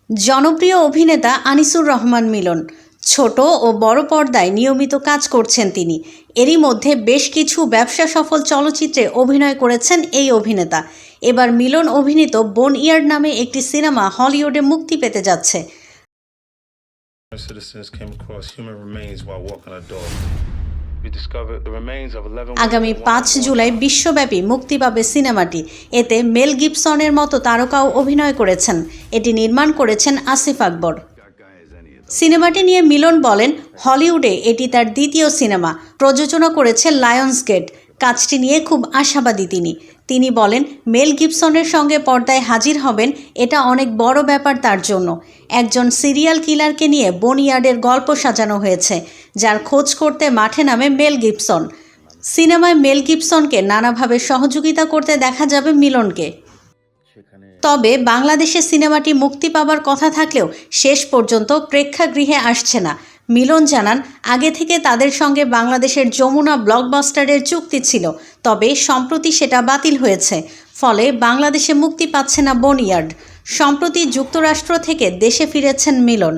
জনপ্রিয় অভিনেতা আনিসুর রহমান মিলন ছোট ও বড় পর্দায় নিয়মিত কাজ করছেন তিনি। এরই মধ্যে বেশ কিছু ব্যবসা সফল চলচ্চিত্রে অভিনয় করেছেন এই অভিনেতা। এবার মিলন অভিনীত বোন ইয়ার্ড নামে একটি সিনেমা হলিউডে মুক্তি পেতে যাচ্ছে। আগামী 5 জুলাই বিশ্বব্যাপী মুক্তি পাবে সিনেমাটি। এতে মেল গিবসনের মতো তারকাও অভিনয় করেছেন। এটি নির্মাণ করেছেন আসিফ আকবর। সিনেমাটি নিয়ে মিলন বলেন, হলিউডে এটি তার দ্বিতীয় সিনেমা। প্রযোজনা করেছে লায়ন্সগেট। কাজটি নিয়ে খুব আশাবাদী তিনি বলেন, মেল গিবসনের সঙ্গে পর্দায় হাজির হবেন, এটা অনেক বড় ব্যাপার তার জন্য। একজন সিরিয়াল কিলারকে নিয়ে বোন ইয়ার্ডের গল্প সাজানো হয়েছে, যার খোঁজ করতে মাঠে নামে মেল গিবসন। সিনেমায় মেল গিবসনকে নানাভাবে সহযোগিতা করতে দেখা যাবে মিলনকে। তবে বাংলাদেশে সিনেমাটি মুক্তি পাবার কথা থাকলেও শেষ পর্যন্ত প্রেক্ষাগৃহে আসছে না। মিলন জানান, আগে থেকে তাদের সঙ্গে বাংলাদেশের যমুনা ব্লকবাস্টারের চুক্তি ছিল, তবে সম্প্রতি সেটা বাতিল হয়েছে। ফলে বাংলাদেশে মুক্তি পাচ্ছে না বোন ইয়ার্ড। সম্প্রতি যুক্তরাষ্ট্র থেকে দেশে ফিরেছেন মিলন।